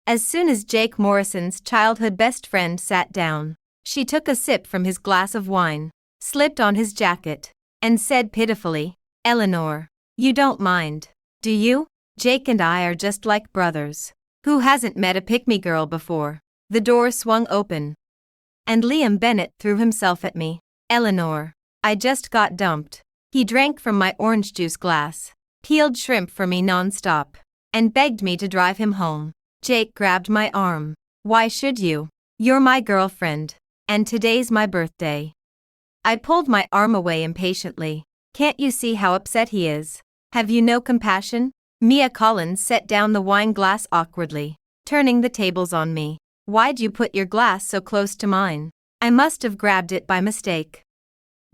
As soon as Jake Morrison's childhood best friend sat down, she took a sip from his glass of wine, slipped on his jacket, and said pitifully, "Eleanor, you don't mind, do you? Jake and I are just like brothers. Who hasn't met a pick-me girl before?" The door swung open, and Liam Bennett threw himself at me. "Eleanor, I just got dumped." He drank from my orange juice glass, peeled shrimp for me non-stop, and begged me to drive him home. Jake grabbed my arm. "Why should you? You're my girlfriend, and today's my birthday." I pulled my arm away impatiently. "Can't you see how upset he is? Have you no compassion?" Mia Collins set down the wine glass awkwardly, turning the tables on me. "Why'd you put your glass so close to mine?" "I must have grabbed it by mistake."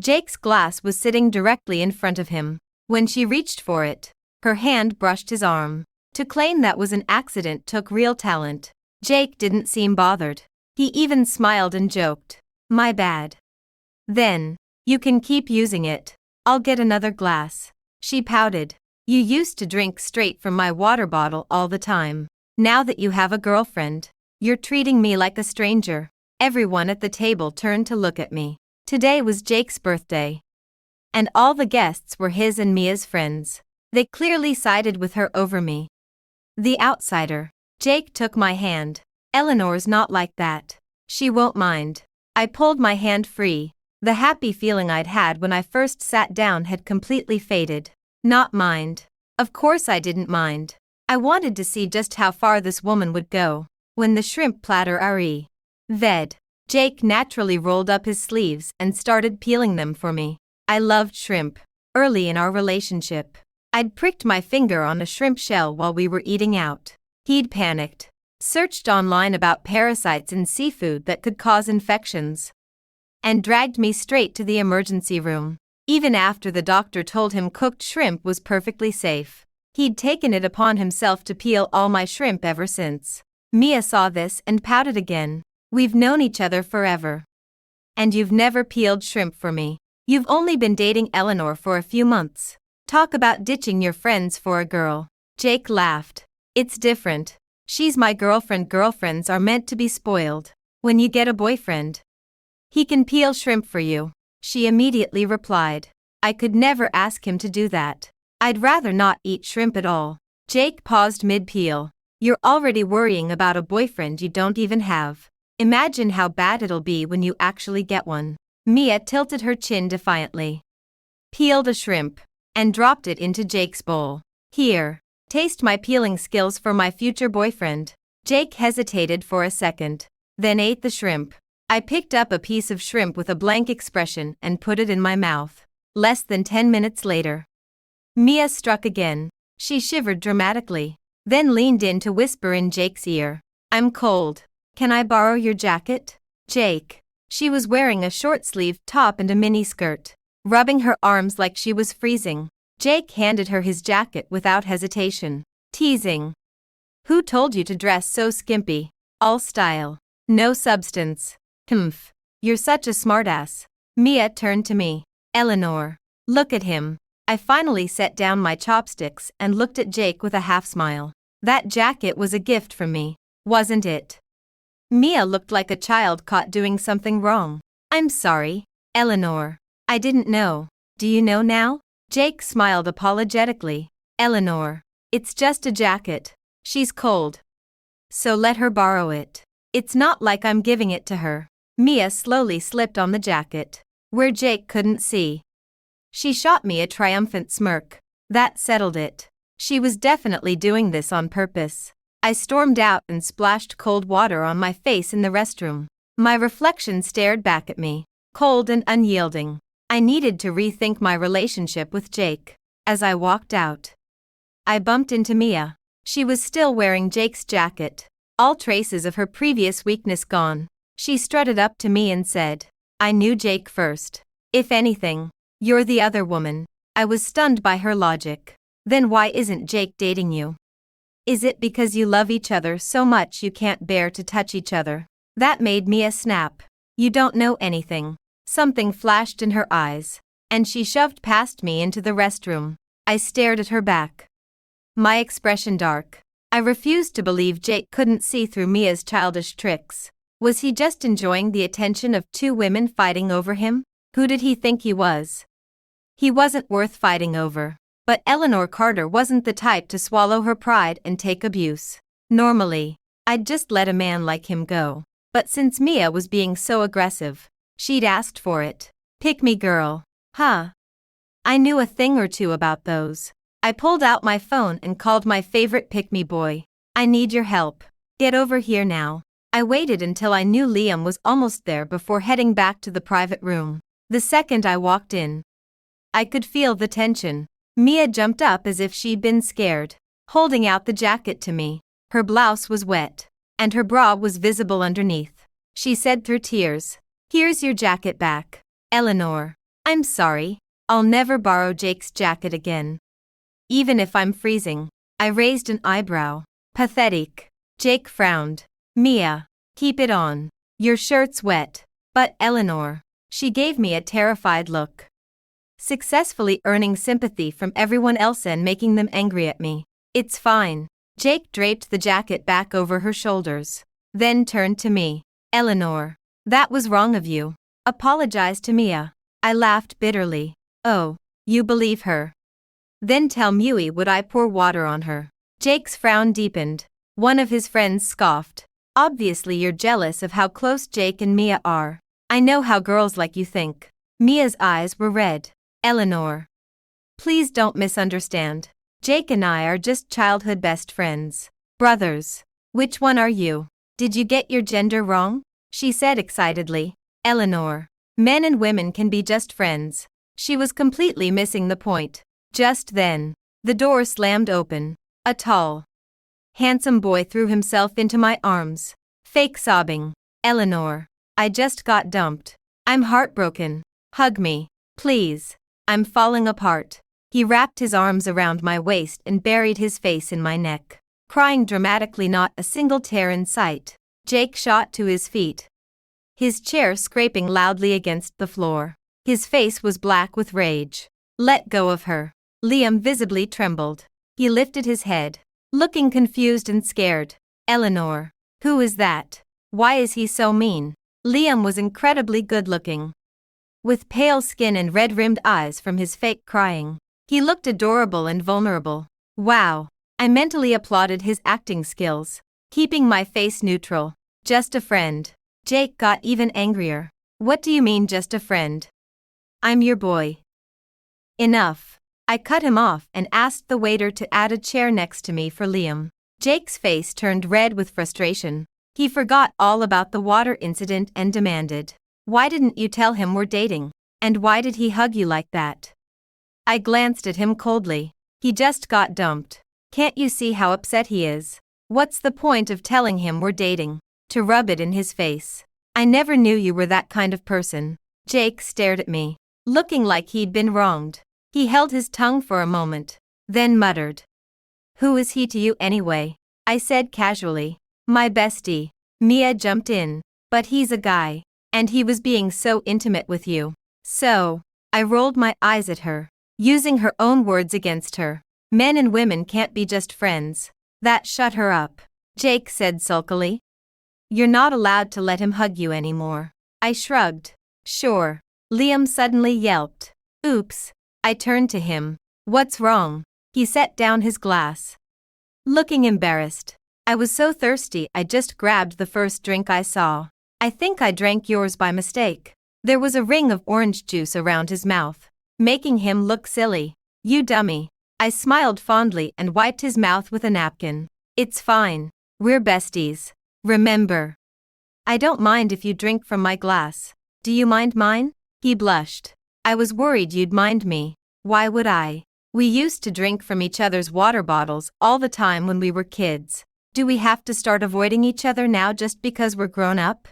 Jake's glass was sitting directly in front of him. When she reached for it, her hand brushed his arm. To claim that was an accident took real talent. Jake didn't seem bothered. He even smiled and joked, "My bad." "Then, you can keep using it. I'll get another glass." She pouted. "You used to drink straight from my water bottle all the time. Now that you have a girlfriend, you're treating me like a stranger." Everyone at the table turned to look at me. Today was Jake's birthday, and all the guests were his and Mia's friends. They clearly sided with her over me, the outsider. Jake took my hand. "Eleanor's not like that. She won't mind." I pulled my hand free. The happy feeling I'd had when I first sat down had completely faded. Not mind. Of course I didn't mind. I wanted to see just how far this woman would go. When the shrimp platter arrived, Jake naturally rolled up his sleeves and started peeling them for me. I loved shrimp. Early in our relationship, I'd pricked my finger on a shrimp shell while we were eating out. He'd panicked, searched online about parasites in seafood that could cause infections, and dragged me straight to the emergency room. Even after the doctor told him cooked shrimp was perfectly safe, he'd taken it upon himself to peel all my shrimp ever since. Mia saw this and pouted again. "We've known each other forever, and you've never peeled shrimp for me. You've only been dating Eleanor for a few months. Talk about ditching your friends for a girl." Jake laughed. "It's different. She's my girlfriend. Girlfriends are meant to be spoiled. When you get a boyfriend, he can peel shrimp for you." She immediately replied, "I could never ask him to do that. I'd rather not eat shrimp at all." Jake paused mid-peel. "You're already worrying about a boyfriend you don't even have. Imagine how bad it'll be when you actually get one." Mia tilted her chin defiantly, peeled a shrimp, and dropped it into Jake's bowl. "Here, taste my peeling skills for my future boyfriend." Jake hesitated for a second, then ate the shrimp. I picked up a piece of shrimp with a blank expression and put it in my mouth. Less than 10 minutes later, Mia struck again. She shivered dramatically, then leaned in to whisper in Jake's ear, "I'm cold. Can I borrow your jacket?" Jake. She was wearing a short-sleeved top and a mini skirt, rubbing her arms like she was freezing. Jake handed her his jacket without hesitation, teasing, "Who told you to dress so skimpy? All style, no substance." "Humph, you're such a smartass." Mia turned to me. "Eleanor, look at him." I finally set down my chopsticks and looked at Jake with a half-smile. "That jacket was a gift from me, wasn't it?" Mia looked like a child caught doing something wrong. "I'm sorry, Eleanor. I didn't know." "Do you know now?" Jake smiled apologetically. "Eleanor, it's just a jacket. She's cold, so let her borrow it. It's not like I'm giving it to her." Mia slowly slipped on the jacket, where Jake couldn't see. She shot me a triumphant smirk. That settled it. She was definitely doing this on purpose. I stormed out and splashed cold water on my face in the restroom. My reflection stared back at me, cold and unyielding. I needed to rethink my relationship with Jake. As I walked out, I bumped into Mia. She was still wearing Jake's jacket, all traces of her previous weakness gone. She strutted up to me and said, "I knew Jake first. If anything, you're the other woman." I was stunned by her logic. "Then why isn't Jake dating you? Is it because you love each other so much you can't bear to touch each other?" That made Mia snap. "You don't know anything." Something flashed in her eyes, and she shoved past me into the restroom. I stared at her back, my expression dark. I refused to believe Jake couldn't see through Mia's childish tricks. Was he just enjoying the attention of two women fighting over him? Who did he think he was? He wasn't worth fighting over. But Eleanor Carter wasn't the type to swallow her pride and take abuse. Normally, I'd just let a man like him go. But since Mia was being so aggressive, she'd asked for it. Pick me girl. Huh? I knew a thing or two about those. I pulled out my phone and called my favorite pick-me boy. I need your help. Get over here now. I waited until I knew Liam was almost there before heading back to the private room. The second I walked in, I could feel the tension. Mia jumped up as if she'd been scared, holding out the jacket to me. Her blouse was wet, and her bra was visible underneath. She said through tears, "Here's your jacket back, Eleanor. I'm sorry, I'll never borrow Jake's jacket again. Even if I'm freezing." I raised an eyebrow. Pathetic. Jake frowned. "Mia, keep it on. Your shirt's wet." "But Eleanor." She gave me a terrified look, successfully earning sympathy from everyone else and making them angry at me. "It's fine." Jake draped the jacket back over her shoulders, then turned to me. "Eleanor, that was wrong of you. Apologize to Mia." I laughed bitterly. "Oh, you believe her? Then tell Mui would I pour water on her." Jake's frown deepened. One of his friends scoffed. "Obviously you're jealous of how close Jake and Mia are. I know how girls like you think." Mia's eyes were red. "Eleanor, please don't misunderstand. Jake and I are just childhood best friends. Brothers. Which one are you? Did you get your gender wrong?" she said excitedly. "Eleanor, men and women can be just friends." She was completely missing the point. Just then, the door slammed open. A tall, handsome boy threw himself into my arms, fake sobbing. "Eleanor, I just got dumped. I'm heartbroken. Hug me, please. I'm falling apart." He wrapped his arms around my waist and buried his face in my neck, crying dramatically, not a single tear in sight. Jake shot to his feet, his chair scraping loudly against the floor. His face was black with rage. "Let go of her." Liam visibly trembled. He lifted his head, looking confused and scared. "Eleanor, who is that? Why is he so mean?" Liam was incredibly good-looking, with pale skin and red-rimmed eyes from his fake crying. He looked adorable and vulnerable. Wow. I mentally applauded his acting skills, keeping my face neutral. "Just a friend." Jake got even angrier. "What do you mean just a friend? I'm your boy." "Enough." I cut him off and asked the waiter to add a chair next to me for Liam. Jake's face turned red with frustration. He forgot all about the water incident and demanded, "Why didn't you tell him we're dating? And why did he hug you like that?" I glanced at him coldly. "He just got dumped. Can't you see how upset he is? What's the point of telling him we're dating? To rub it in his face. I never knew you were that kind of person." Jake stared at me, looking like he'd been wronged. He held his tongue for a moment, then muttered, "Who is he to you anyway?" I said casually, "My bestie." Mia jumped in. "But he's a guy, and he was being so intimate with you." "So?" I rolled my eyes at her, using her own words against her. "Men and women can't be just friends." That shut her up. Jake said sulkily, "You're not allowed to let him hug you anymore." I shrugged. "Sure." Liam suddenly yelped. "Oops." I turned to him. "What's wrong?" He set down his glass, looking embarrassed. "I was so thirsty I just grabbed the first drink I saw. I think I drank yours by mistake." There was a ring of orange juice around his mouth, making him look silly. "You dummy." I smiled fondly and wiped his mouth with a napkin. "It's fine. We're besties. Remember. I don't mind if you drink from my glass. Do you mind mine?" He blushed. "I was worried you'd mind me." "Why would I? We used to drink from each other's water bottles all the time when we were kids. Do we have to start avoiding each other now just because we're grown up?"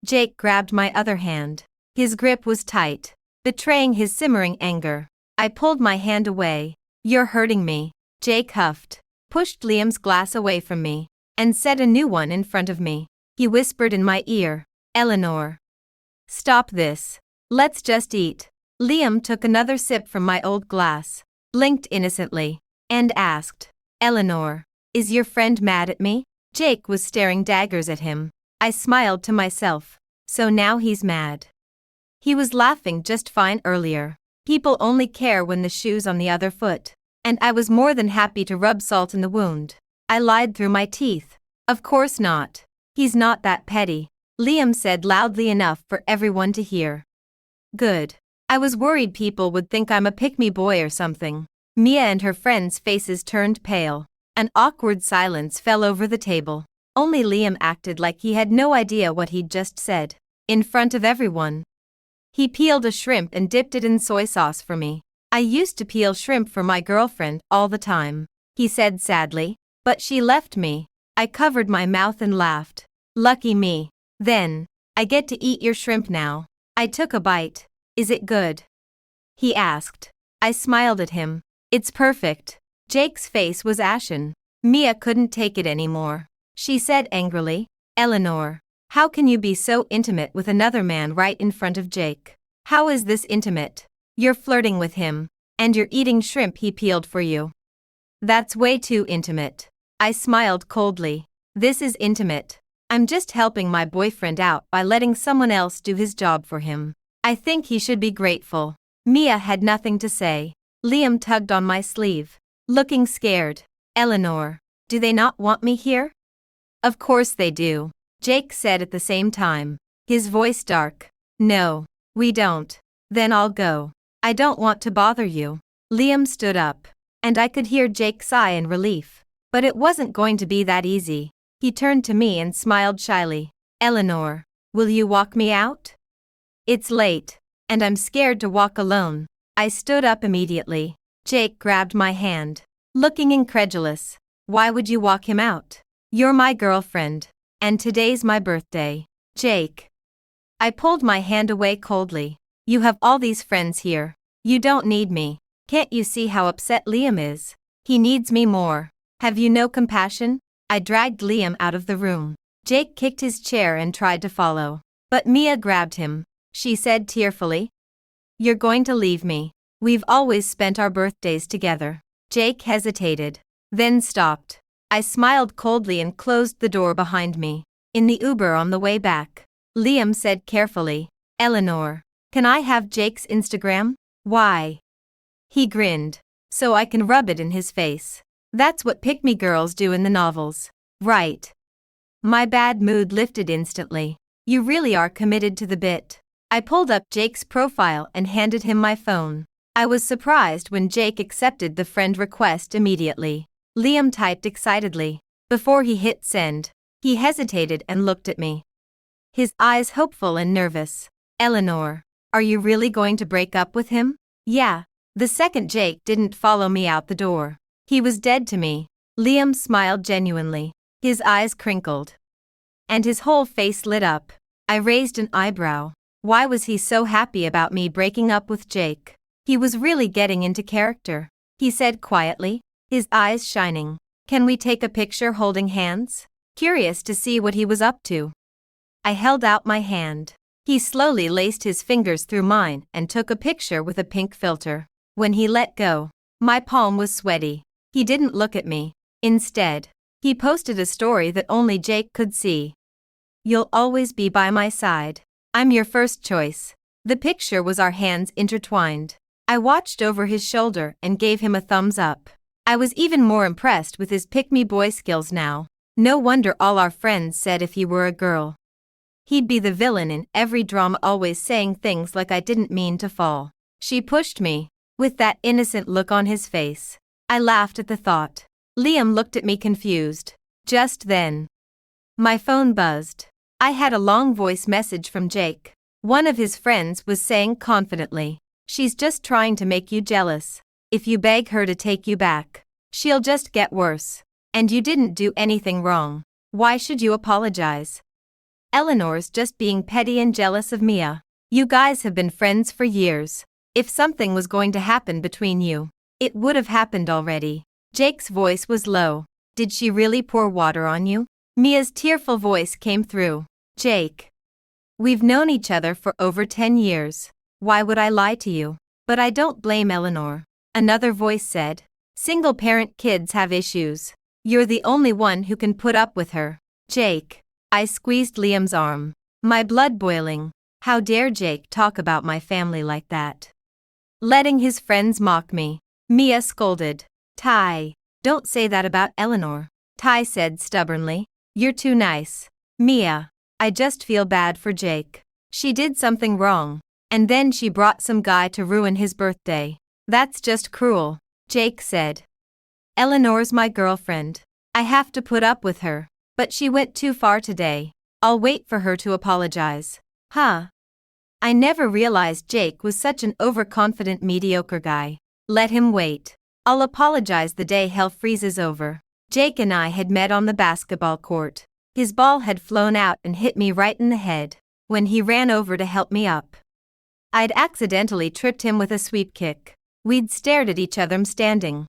Jake grabbed my other hand. His grip was tight, betraying his simmering anger. I pulled my hand away. "You're hurting me." Jake huffed, pushed Liam's glass away from me, and set a new one in front of me. He whispered in my ear, "Eleanor, stop this. Let's just eat." Liam took another sip from my old glass, blinked innocently, and asked, "Eleanor, Is your friend mad at me? Jake was staring daggers at him. I smiled to myself. So now he's mad. He was laughing just fine earlier. People only care when the shoe's on the other foot. And I was more than happy to rub salt in the wound. I lied through my teeth. Of course not. He's not that petty, Liam said loudly enough for everyone to hear. Good. I was worried people would think I'm a pick-me boy or something. Mia and her friends' faces turned pale. An awkward silence fell over the table. Only Liam acted like he had no idea what he'd just said. In front of everyone. He peeled a shrimp and dipped it in soy sauce for me. I used to peel shrimp for my girlfriend all the time, he said sadly. But she left me. I covered my mouth and laughed. Lucky me. Then, I get to eat your shrimp now. I took a bite. Is it good? He asked. I smiled at him. It's perfect. Jake's face was ashen. Mia couldn't take it anymore. She said angrily, Eleanor, how can you be so intimate with another man right in front of Jake? How is this intimate? You're flirting with him, and you're eating shrimp he peeled for you. That's way too intimate. I smiled coldly. This is intimate. I'm just helping my boyfriend out by letting someone else do his job for him. I think he should be grateful. Mia had nothing to say. Liam tugged on my sleeve, looking scared. Eleanor, do they not want me here? Of course they do, Jake said at the same time, his voice dark. No, we don't. Then I'll go. I don't want to bother you. Liam stood up, and I could hear Jake sigh in relief. But it wasn't going to be that easy. He turned to me and smiled shyly. Eleanor, will you walk me out? It's late, and I'm scared to walk alone. I stood up immediately. Jake grabbed my hand, looking incredulous. Why would you walk him out? You're my girlfriend, and today's my birthday. Jake. I pulled my hand away coldly. You have all these friends here. You don't need me. Can't you see how upset Liam is? He needs me more. Have you no compassion? I dragged Liam out of the room. Jake kicked his chair and tried to follow. But Mia grabbed him. She said tearfully, You're going to leave me. We've always spent our birthdays together. Jake hesitated, then stopped. I smiled coldly and closed the door behind me. In the Uber on the way back, Liam said carefully, Eleanor, can I have Jake's Instagram? Why? He grinned. So I can rub it in his face. That's what pick-me girls do in the novels. Right. My bad mood lifted instantly. You really are committed to the bit. I pulled up Jake's profile and handed him my phone. I was surprised when Jake accepted the friend request immediately. Liam typed excitedly. Before he hit send, he hesitated and looked at me. His eyes hopeful and nervous. Eleanor, are you really going to break up with him? Yeah. The second Jake didn't follow me out the door. He was dead to me. Liam smiled genuinely. His eyes crinkled. And his whole face lit up. I raised an eyebrow. Why was he so happy about me breaking up with Jake? He was really getting into character. He said quietly, his eyes shining. Can we take a picture holding hands? Curious to see what he was up to. I held out my hand. He slowly laced his fingers through mine and took a picture with a pink filter. When he let go, my palm was sweaty. He didn't look at me. Instead, he posted a story that only Jake could see. You'll always be by my side. I'm your first choice. The picture was our hands intertwined. I watched over his shoulder and gave him a thumbs up. I was even more impressed with his pick-me boy skills now. No wonder all our friends said if he were a girl, he'd be the villain in every drama, always saying things like I didn't mean to fall. She pushed me, with that innocent look on his face. I laughed at the thought. Liam looked at me confused. Just then, my phone buzzed. I had a long voice message from Jake. One of his friends was saying confidently, She's just trying to make you jealous. If you beg her to take you back, she'll just get worse. And you didn't do anything wrong. Why should you apologize? Eleanor's just being petty and jealous of Mia. You guys have been friends for years. If something was going to happen between you, it would have happened already. Jake's voice was low. Did she really pour water on you? Mia's tearful voice came through. Jake. We've known each other for over 10 years. Why would I lie to you? But I don't blame Eleanor. Another voice said. Single-parent kids have issues. You're the only one who can put up with her. Jake. I squeezed Liam's arm, my blood boiling. How dare Jake talk about my family like that? Letting his friends mock me. Mia scolded. Ty, don't say that about Eleanor, Ty said stubbornly. You're too nice. Mia, I just feel bad for Jake. She did something wrong, and then she brought some guy to ruin his birthday. That's just cruel, Jake said. Eleanor's my girlfriend. I have to put up with her, but she went too far today. I'll wait for her to apologize. Huh? I never realized Jake was such an overconfident mediocre guy. Let him wait. I'll apologize the day hell freezes over. Jake and I had met on the basketball court. His ball had flown out and hit me right in the head when he ran over to help me up. I'd accidentally tripped him with a sweep kick. We'd stared at each other standing.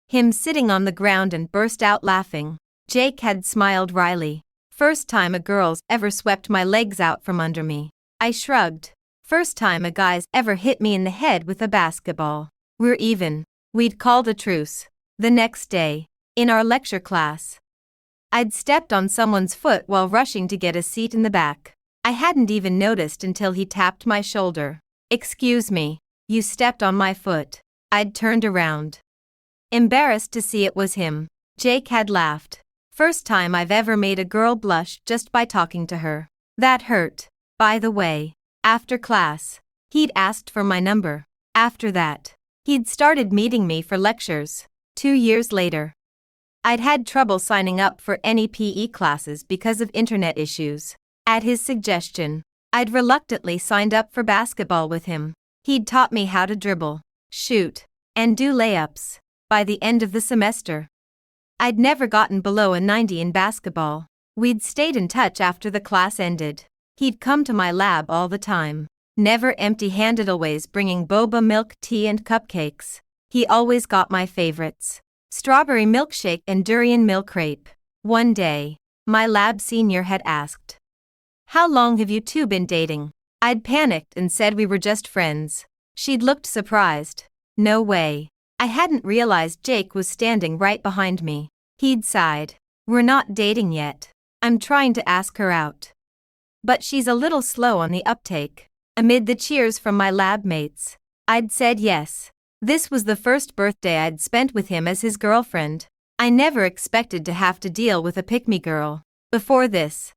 Him sitting on the ground and burst out laughing. Jake had smiled wryly. First time a girl's ever swept my legs out from under me. I shrugged. First time a guy's ever hit me in the head with a basketball. We're even. We'd called a truce. The next day, in our lecture class, I'd stepped on someone's foot while rushing to get a seat in the back. I hadn't even noticed until he tapped my shoulder. Excuse me, you stepped on my foot. I'd turned around, embarrassed to see it was him. Jake had laughed. First time I've ever made a girl blush just by talking to her. That hurt. By the way, after class, he'd asked for my number. After that, he'd started meeting me for lectures. 2 years later, I'd had trouble signing up for any PE classes because of internet issues. At his suggestion, I'd reluctantly signed up for basketball with him. He'd taught me how to dribble, shoot, and do layups. By the end of the semester, I'd never gotten below a 90 in basketball. We'd stayed in touch after the class ended. He'd come to my lab all the time, never empty-handed, always bringing boba milk tea and cupcakes. He always got my favorites: strawberry milkshake and durian milk crepe. One day, my lab senior had asked, "How long have you two been dating?" I'd panicked and said we were just friends. She'd looked surprised. No way. I hadn't realized Jake was standing right behind me. He'd sighed. We're not dating yet. I'm trying to ask her out, but she's a little slow on the uptake. Amid the cheers from my lab mates, I'd said yes. This was the first birthday I'd spent with him as his girlfriend. I never expected to have to deal with a pick-me girl. Before this,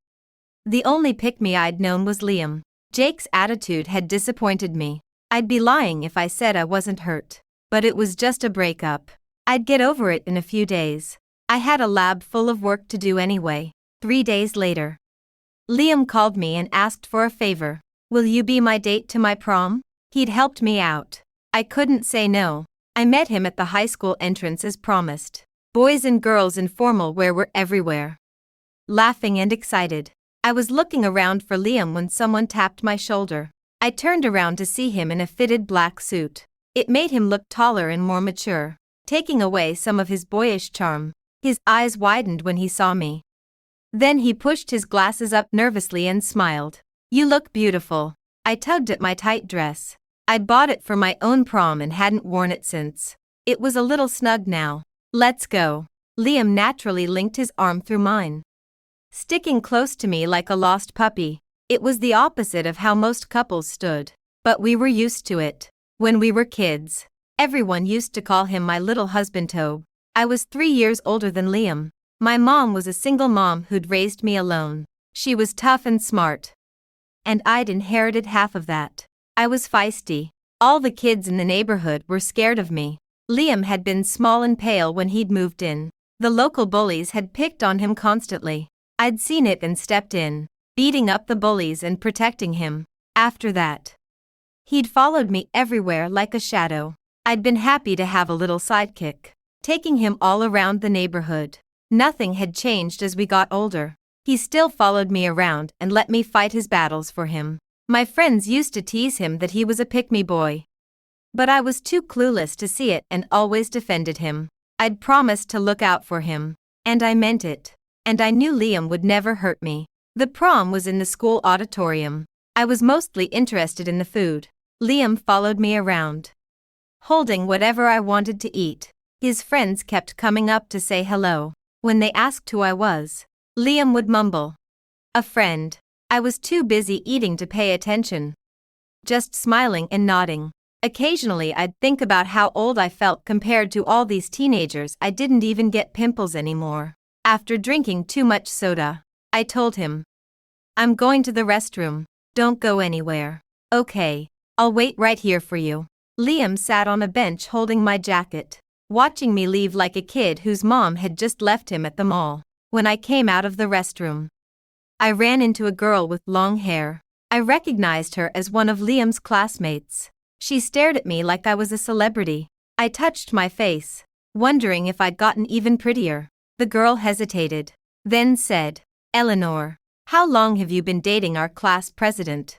the only pick-me I'd known was Liam. Jake's attitude had disappointed me. I'd be lying if I said I wasn't hurt. But it was just a breakup. I'd get over it in a few days. I had a lab full of work to do anyway. 3 days later, Liam called me and asked for a favor. Will you be my date to my prom? He'd helped me out. I couldn't say no. I met him at the high school entrance as promised. Boys and girls in formal wear were everywhere, laughing and excited. I was looking around for Liam when someone tapped my shoulder. I turned around to see him in a fitted black suit. It made him look taller and more mature, taking away some of his boyish charm. His eyes widened when he saw me. Then he pushed his glasses up nervously and smiled. You look beautiful. I tugged at my tight dress. I'd bought it for my own prom and hadn't worn it since. It was a little snug now. Let's go. Liam naturally linked his arm through mine, sticking close to me like a lost puppy. It was the opposite of how most couples stood, but we were used to it. When we were kids, everyone used to call him my little husband Tobe. I was 3 years older than Liam. My mom was a single mom who'd raised me alone. She was tough and smart, and I'd inherited half of that. I was feisty. All the kids in the neighborhood were scared of me. Liam had been small and pale when he'd moved in. The local bullies had picked on him constantly. I'd seen it and stepped in, beating up the bullies and protecting him. After that, he'd followed me everywhere like a shadow. I'd been happy to have a little sidekick, taking him all around the neighborhood. Nothing had changed as we got older. He still followed me around and let me fight his battles for him. My friends used to tease him that he was a pick-me boy, but I was too clueless to see it and always defended him. I'd promised to look out for him, and I meant it. And I knew Liam would never hurt me. The prom was in the school auditorium. I was mostly interested in the food. Liam followed me around, holding whatever I wanted to eat. His friends kept coming up to say hello. When they asked who I was, Liam would mumble, "A friend." I was too busy eating to pay attention. Just smiling and nodding. Occasionally I'd think about how old I felt compared to all these teenagers. I didn't even get pimples anymore. After drinking too much soda, I told him, "I'm going to the restroom, don't go anywhere." "Okay, I'll wait right here for you." Liam sat on a bench holding my jacket, watching me leave like a kid whose mom had just left him at the mall. When I came out of the restroom, I ran into a girl with long hair. I recognized her as one of Liam's classmates. She stared at me like I was a celebrity. I touched my face, wondering if I'd gotten even prettier. The girl hesitated, then said, "Eleanor, how long have you been dating our class president?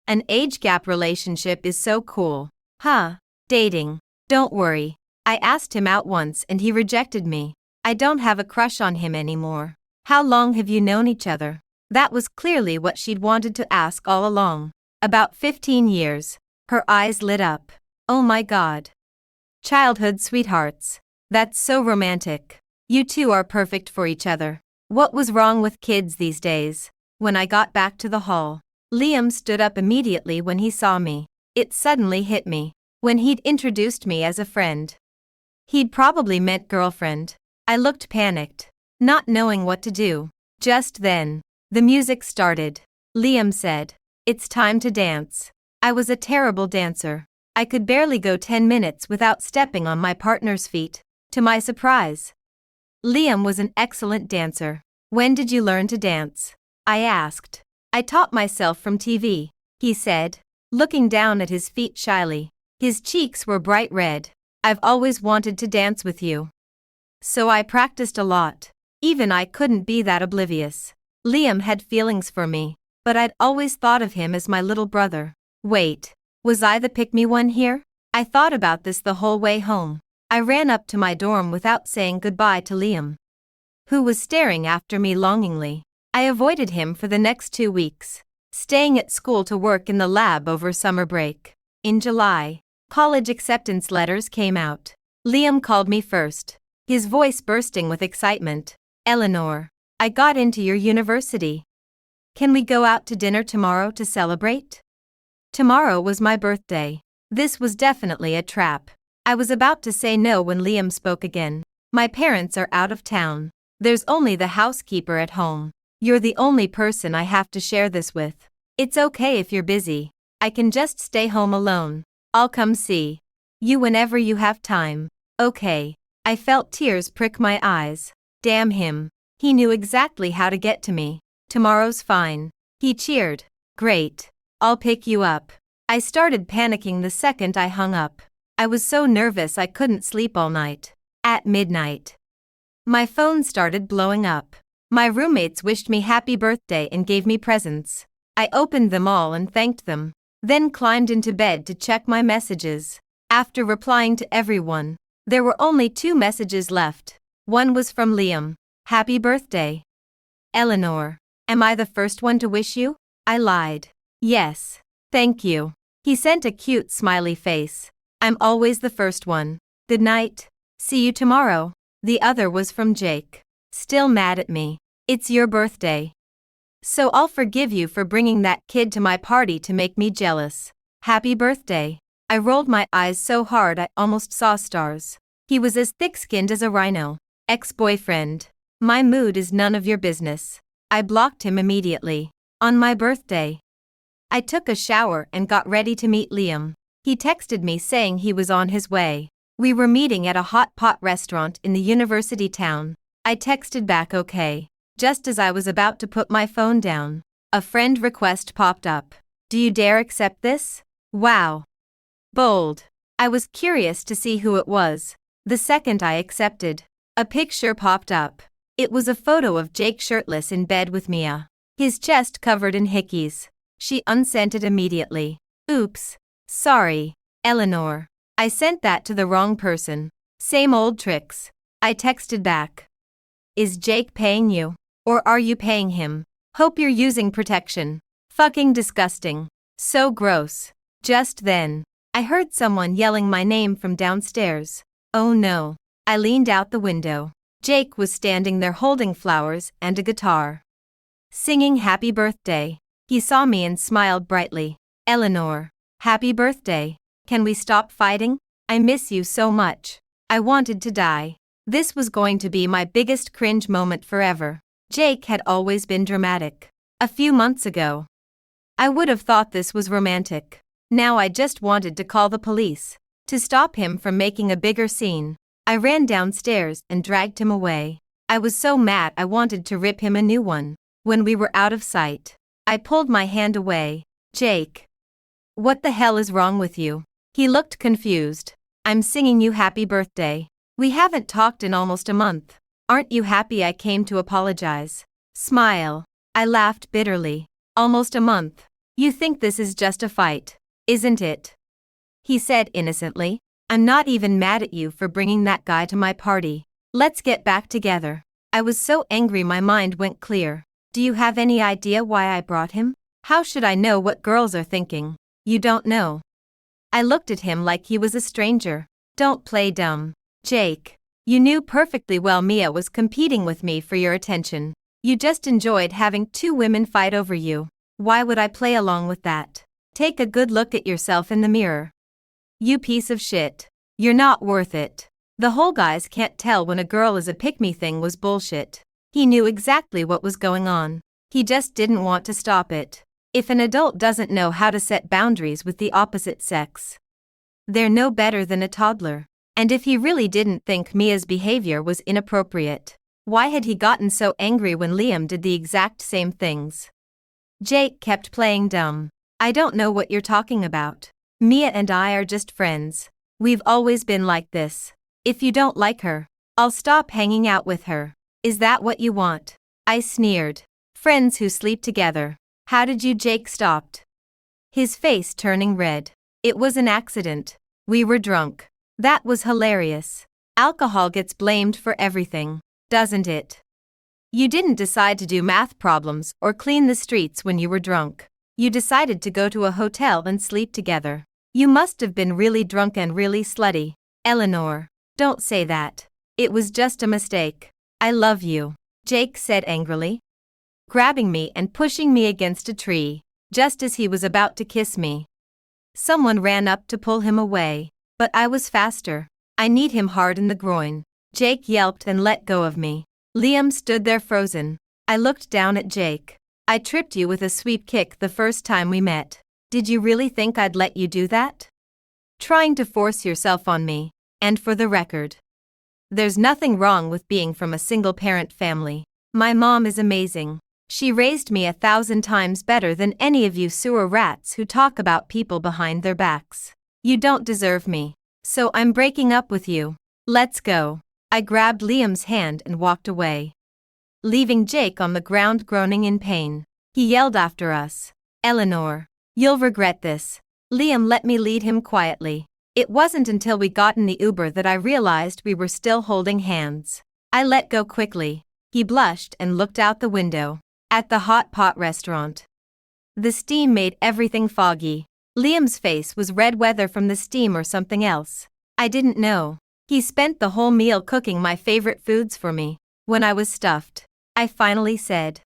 An age gap relationship is so cool." "Huh, dating. Don't worry. I asked him out once and he rejected me. I don't have a crush on him anymore." "How long have you known each other?" That was clearly what she'd wanted to ask all along. "About 15 years. Her eyes lit up. "Oh my God. Childhood sweethearts. That's so romantic. You two are perfect for each other." What was wrong with kids these days? When I got back to the hall, Liam stood up immediately when he saw me. It suddenly hit me. When he'd introduced me as a friend, he'd probably meant girlfriend. I looked panicked, not knowing what to do. Just then, the music started. Liam said, "It's time to dance." I was a terrible dancer. I could barely go 10 minutes without stepping on my partner's feet. To my surprise, Liam was an excellent dancer. "When did you learn to dance?" I asked. "I taught myself from TV," he said, looking down at his feet shyly. His cheeks were bright red. "I've always wanted to dance with you, so I practiced a lot." Even I couldn't be that oblivious. Liam had feelings for me, but I'd always thought of him as my little brother. Wait, was I the pick-me-one here? I thought about this the whole way home. I ran up to my dorm without saying goodbye to Liam, who was staring after me longingly. I avoided him for the next 2 weeks, staying at school to work in the lab over summer break. In July, college acceptance letters came out. Liam called me first, his voice bursting with excitement. "Eleanor, I got into your university. Can we go out to dinner tomorrow to celebrate?" Tomorrow was my birthday. This was definitely a trap. I was about to say no when Liam spoke again. "My parents are out of town. There's only the housekeeper at home. You're the only person I have to share this with. It's okay if you're busy. I can just stay home alone. I'll come see you whenever you have time." "Okay." I felt tears prick my eyes. Damn him. He knew exactly how to get to me. "Tomorrow's fine," he cheered. "Great. I'll pick you up." I started panicking the second I hung up. I was so nervous I couldn't sleep all night. At midnight, my phone started blowing up. My roommates wished me happy birthday and gave me presents. I opened them all and thanked them, then climbed into bed to check my messages. After replying to everyone, there were only 2 messages left. One was from Liam. "Happy birthday, Eleanor. Am I the first one to wish you?" I lied. "Yes. Thank you." He sent a cute smiley face. "I'm always the first one. Good night. See you tomorrow." The other was from Jake. "Still mad at me? It's your birthday, so I'll forgive you for bringing that kid to my party to make me jealous. Happy birthday." I rolled my eyes so hard I almost saw stars. He was as thick-skinned as a rhino. Ex-boyfriend. My mood is none of your business. I blocked him immediately. On my birthday, I took a shower and got ready to meet Liam. He texted me saying he was on his way. We were meeting at a hot pot restaurant in the university town. I texted back okay. Just as I was about to put my phone down, a friend request popped up. "Do you dare accept this?" Wow. Bold. I was curious to see who it was. The second I accepted, a picture popped up. It was a photo of Jake shirtless in bed with Mia, his chest covered in hickeys. She unsent it immediately. "Oops. Sorry, Eleanor. I sent that to the wrong person." Same old tricks. I texted back. "Is Jake paying you? Or are you paying him? Hope you're using protection." Fucking disgusting. So gross. Just then, I heard someone yelling my name from downstairs. Oh no. I leaned out the window. Jake was standing there holding flowers and a guitar, singing Happy Birthday. He saw me and smiled brightly. Eleanor, happy birthday. Can we stop fighting? I miss you so much. I wanted to die. This was going to be my biggest cringe moment forever. Jake had always been dramatic. A few months ago, I would have thought this was romantic. Now I just wanted to call the police to stop him from making a bigger scene. I ran downstairs and dragged him away. I was so mad I wanted to rip him a new one. When we were out of sight, I pulled my hand away. Jake, what the hell is wrong with you? He looked confused. I'm singing you happy birthday. We haven't talked in almost a month. Aren't you happy I came to apologize? Smile. I laughed bitterly. Almost a month. You think this is just a fight, isn't it? He said innocently. I'm not even mad at you for bringing that guy to my party. Let's get back together. I was so angry my mind went clear. Do you have any idea why I brought him? How should I know what girls are thinking? You don't know. I looked at him like he was a stranger. Don't play dumb, Jake. You knew perfectly well Mia was competing with me for your attention. You just enjoyed having two women fight over you. Why would I play along with that? Take a good look at yourself in the mirror. You piece of shit. You're not worth it. The whole guys can't tell when a girl is a pick-me thing was bullshit. He knew exactly what was going on. He just didn't want to stop it. If an adult doesn't know how to set boundaries with the opposite sex, they're no better than a toddler. And if he really didn't think Mia's behavior was inappropriate, why had he gotten so angry when Liam did the exact same things? Jake kept playing dumb. I don't know what you're talking about. Mia and I are just friends. We've always been like this. If you don't like her, I'll stop hanging out with her. Is that what you want? I sneered. Friends who sleep together. How did you? Jake stopped, his face turning red. It was an accident. We were drunk. That was hilarious. Alcohol gets blamed for everything, doesn't it? You didn't decide to do math problems or clean the streets when you were drunk. You decided to go to a hotel and sleep together. You must have been really drunk and really slutty. Eleanor, don't say that. It was just a mistake. I love you, Jake said angrily, grabbing me and pushing me against a tree, just as he was about to kiss me. Someone ran up to pull him away, but I was faster. I kneed him hard in the groin. Jake yelped and let go of me. Liam stood there frozen. I looked down at Jake. I tripped you with a sweep kick the first time we met. Did you really think I'd let you do that? Trying to force yourself on me. And for the record, there's nothing wrong with being from a single-parent family. My mom is amazing. She raised me 1,000 times better than any of you sewer rats who talk about people behind their backs. You don't deserve me. So I'm breaking up with you. Let's go. I grabbed Liam's hand and walked away, leaving Jake on the ground groaning in pain. He yelled after us. Eleanor, you'll regret this. Liam let me lead him quietly. It wasn't until we got in the Uber that I realized we were still holding hands. I let go quickly. He blushed and looked out the window. At the hot pot restaurant, the steam made everything foggy. Liam's face was red, whether from the steam or something else. I didn't know. He spent the whole meal cooking my favorite foods for me. When I was stuffed, I finally said,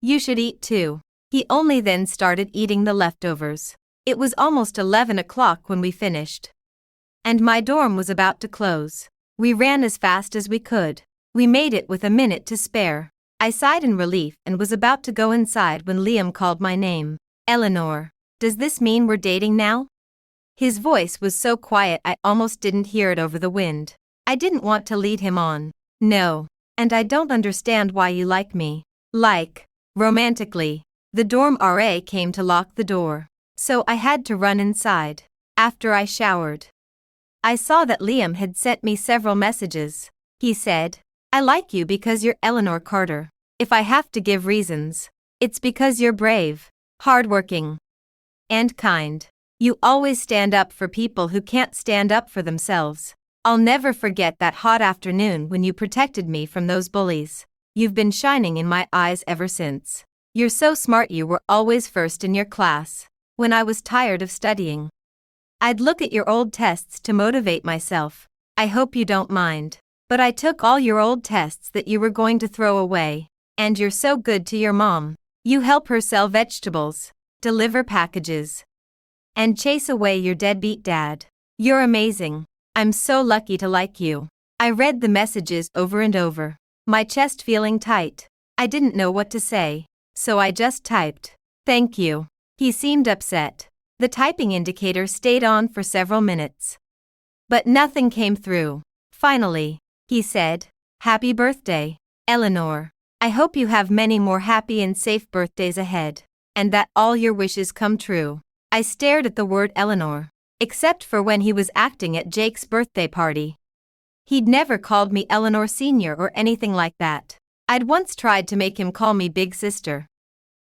"You should eat too." He only then started eating the leftovers. It was almost 11 o'clock when we finished, and my dorm was about to close. We ran as fast as we could. We made it with a minute to spare. I sighed in relief and was about to go inside when Liam called my name. Eleanor, does this mean we're dating now? His voice was so quiet I almost didn't hear it over the wind. I didn't want to lead him on. No. And I don't understand why you like me. Like, romantically. The dorm RA came to lock the door, so I had to run inside. After I showered, I saw that Liam had sent me several messages. He said, "I like you because you're Eleanor Carter. If I have to give reasons, it's because you're brave, hardworking, and kind. You always stand up for people who can't stand up for themselves. I'll never forget that hot afternoon when you protected me from those bullies. You've been shining in my eyes ever since. You're so smart. You were always first in your class. When I was tired of studying, I'd look at your old tests to motivate myself. I hope you don't mind." But I took all your old tests that you were going to throw away. And you're so good to your mom. You help her sell vegetables, deliver packages, and chase away your deadbeat dad. You're amazing. I'm so lucky to like you. I read the messages over and over, my chest feeling tight. I didn't know what to say, so I just typed, "Thank you." He seemed upset. The typing indicator stayed on for several minutes, but nothing came through. Finally, he said, "Happy birthday, Eleanor. I hope you have many more happy and safe birthdays ahead, and that all your wishes come true." I stared at the word Eleanor, except for when he was acting at Jake's birthday party. He'd never called me Eleanor Sr. or anything like that. I'd once tried to make him call me Big Sister,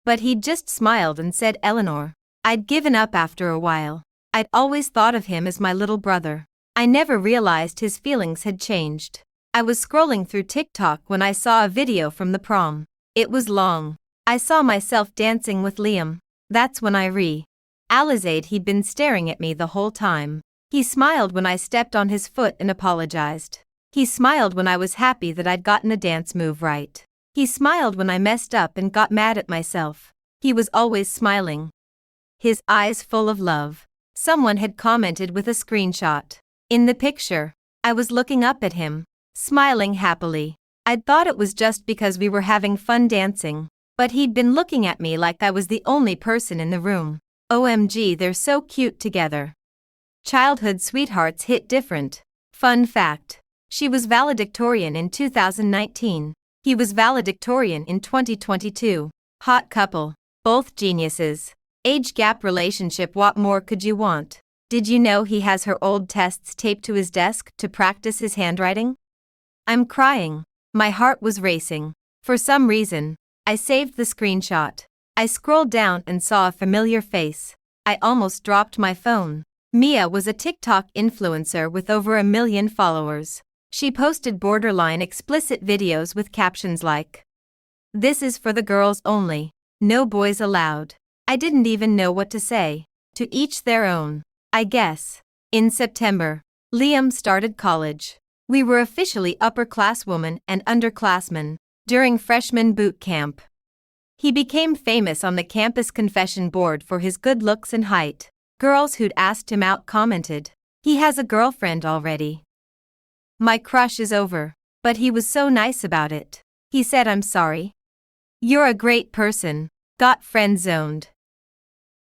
but he'd just smiled and said Eleanor. I'd given up after a while. I'd always thought of him as my little brother. I never realized his feelings had changed. I was scrolling through TikTok when I saw a video from the prom. It was long. I saw myself dancing with Liam. That's when I realized he'd been staring at me the whole time. He smiled when I stepped on his foot and apologized. He smiled when I was happy that I'd gotten a dance move right. He smiled when I messed up and got mad at myself. He was always smiling, his eyes full of love. Someone had commented with a screenshot. In the picture, I was looking up at him, smiling happily. I'd thought it was just because we were having fun dancing, but he'd been looking at me like I was the only person in the room. OMG, they're so cute together. Childhood sweethearts hit different. Fun fact: she was valedictorian in 2019. He was valedictorian in 2022. Hot couple. Both geniuses. Age gap relationship. What more could you want? Did you know he has her old tests taped to his desk to practice his handwriting? I'm crying. My heart was racing. For some reason, I saved the screenshot. I scrolled down and saw a familiar face. I almost dropped my phone. Mia was a TikTok influencer with over 1 million followers. She posted borderline explicit videos with captions like, "This is for the girls only. No boys allowed." I didn't even know what to say. To each their own, I guess. In September, Liam started college. We were officially upperclasswomen and underclassmen during freshman boot camp. He became famous on the campus confession board for his good looks and height. Girls who'd asked him out commented, "He has a girlfriend already." My crush is over. But he was so nice about it. He said, "I'm sorry. You're a great person." Got friend-zoned.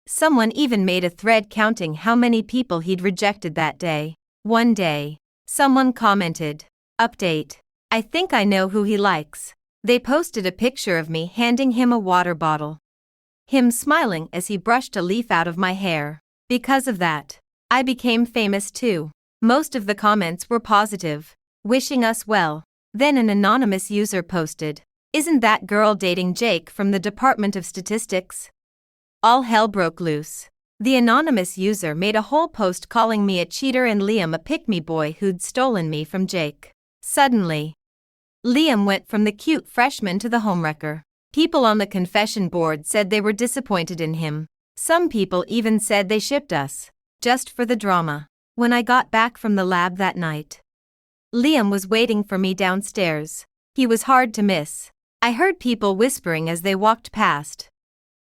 Someone even made a thread counting how many people he'd rejected that day. One day, someone commented, "Update. I think I know who he likes." They posted a picture of me handing him a water bottle, him smiling as he brushed a leaf out of my hair. Because of that, I became famous too. Most of the comments were positive, wishing us well. Then an anonymous user posted, "Isn't that girl dating Jake from the Department of Statistics?" All hell broke loose. The anonymous user made a whole post calling me a cheater and Liam a pick-me boy who'd stolen me from Jake. Suddenly, Liam went from the cute freshman to the homewrecker. People on the confession board said they were disappointed in him. Some people even said they shipped us, just for the drama. When I got back from the lab that night, Liam was waiting for me downstairs. He was hard to miss. I heard people whispering as they walked past,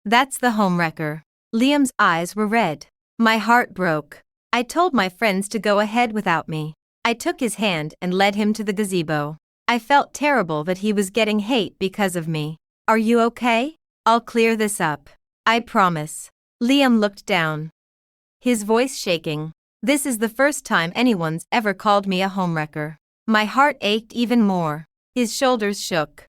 "That's the homewrecker." Liam's eyes were red. My heart broke. I told my friends to go ahead without me. I took his hand and led him to the gazebo. I felt terrible that he was getting hate because of me. "Are you okay? I'll clear this up. I promise." Liam looked down, his voice shaking. "This is the first time anyone's ever called me a homewrecker." My heart ached even more. His shoulders shook,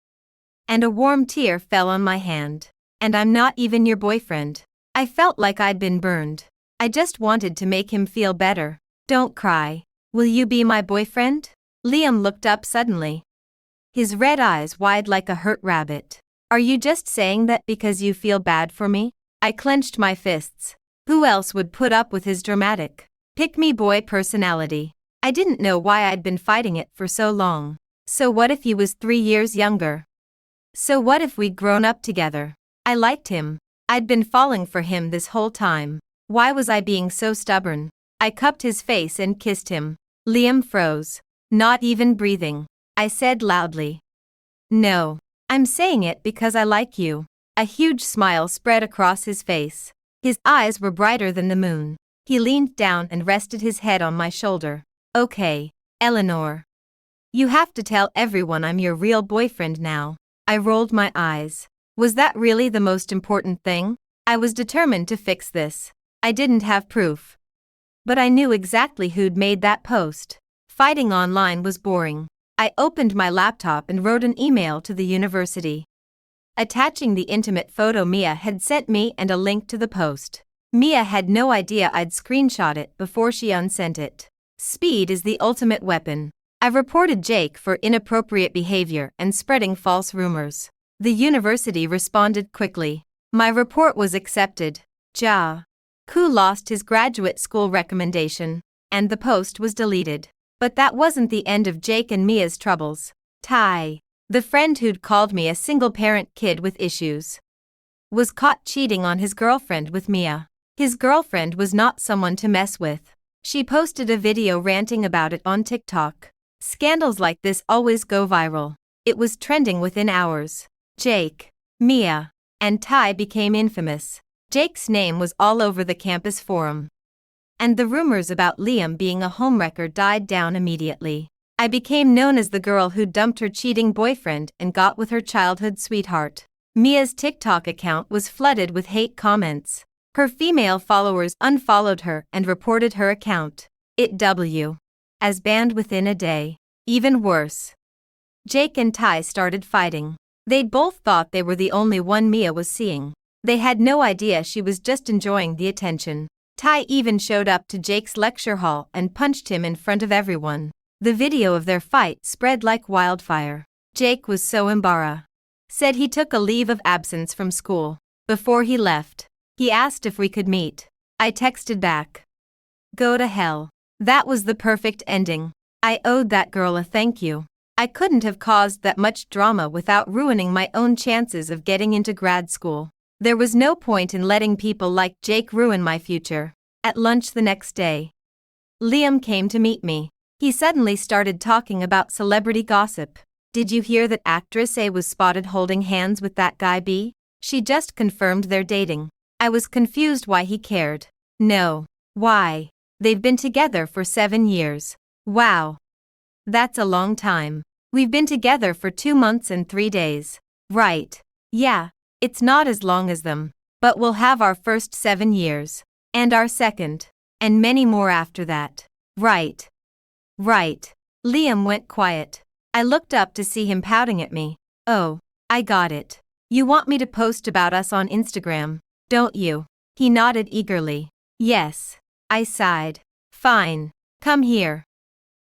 and a warm tear fell on my hand. "And I'm not even your boyfriend." I felt like I'd been burned. I just wanted to make him feel better. "Don't cry. Will you be my boyfriend?" Liam looked up suddenly, his red eyes wide like a hurt rabbit. "Are you just saying that because you feel bad for me?" I clenched my fists. Who else would put up with his dramatic, pick-me-boy personality? I didn't know why I'd been fighting it for so long. So what if he was 3 years younger? So what if we'd grown up together? I liked him. I'd been falling for him this whole time. Why was I being so stubborn? I cupped his face and kissed him. Liam froze. Not even breathing, I said loudly. No, I'm saying it because I like you. A huge smile spread across his face. His eyes were brighter than the moon. He leaned down and rested his head on my shoulder. Okay, Eleanor. You have to tell everyone I'm your real boyfriend now. I rolled my eyes. Was that really the most important thing? I was determined to fix this. I didn't have proof. But I knew exactly who'd made that post. Fighting online was boring. I opened my laptop and wrote an email to the university, attaching the intimate photo Mia had sent me and a link to the post. Mia had no idea I'd screenshot it before she unsent it. Speed is the ultimate weapon. I reported Jake for inappropriate behavior and spreading false rumors. The university responded quickly. My report was accepted. Ku lost his graduate school recommendation, and the post was deleted. But that wasn't the end of Jake and Mia's troubles. Ty, the friend who'd called me a single-parent kid with issues, was caught cheating on his girlfriend with Mia. His girlfriend was not someone to mess with. She posted a video ranting about it on TikTok. Scandals like this always go viral. It was trending within hours. Jake, Mia, and Ty became infamous. Jake's name was all over the campus forum, and the rumors about Liam being a homewrecker died down immediately. I became known as the girl who dumped her cheating boyfriend and got with her childhood sweetheart. Mia's TikTok account was flooded with hate comments. Her female followers unfollowed her and reported her account. As banned within a day. Even worse, Jake and Ty started fighting. They'd both thought they were the only one Mia was seeing. They had no idea she was just enjoying the attention. Ty even showed up to Jake's lecture hall and punched him in front of everyone. The video of their fight spread like wildfire. Jake was so embarrassed. Said he took a leave of absence from school. Before he left, he asked if we could meet. I texted back, "Go to hell." That was the perfect ending. I owed that girl a thank you. I couldn't have caused that much drama without ruining my own chances of getting into grad school. There was no point in letting people like Jake ruin my future. At lunch the next day, Liam came to meet me. He suddenly started talking about celebrity gossip. Did you hear that actress A was spotted holding hands with that guy B? She just confirmed they're dating. I was confused why he cared. No. Why? They've been together for 7 years. Wow. That's a long time. We've been together for 2 months and 3 days. Right. Yeah. It's not as long as them. But we'll have our first 7 years. And our second. And many more after that. Right. Right. Liam went quiet. I looked up to see him pouting at me. Oh, I got it. You want me to post about us on Instagram, don't you? He nodded eagerly. Yes. I sighed. Fine. Come here.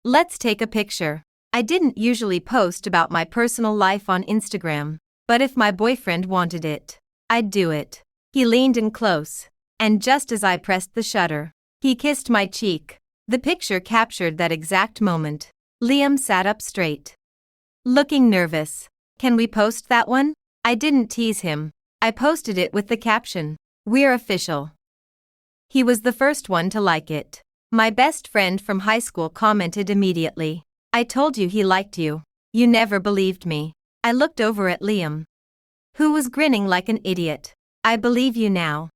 Let's take a picture. I didn't usually post about my personal life on Instagram, but if my boyfriend wanted it, I'd do it. He leaned in close, and just as I pressed the shutter, he kissed my cheek. The picture captured that exact moment. Liam sat up straight, looking nervous. Can we post that one? I didn't tease him. I posted it with the caption, "We're official." He was the first one to like it. My best friend from high school commented immediately. I told you he liked you. You never believed me. I looked over at Liam, who was grinning like an idiot. I believe you now.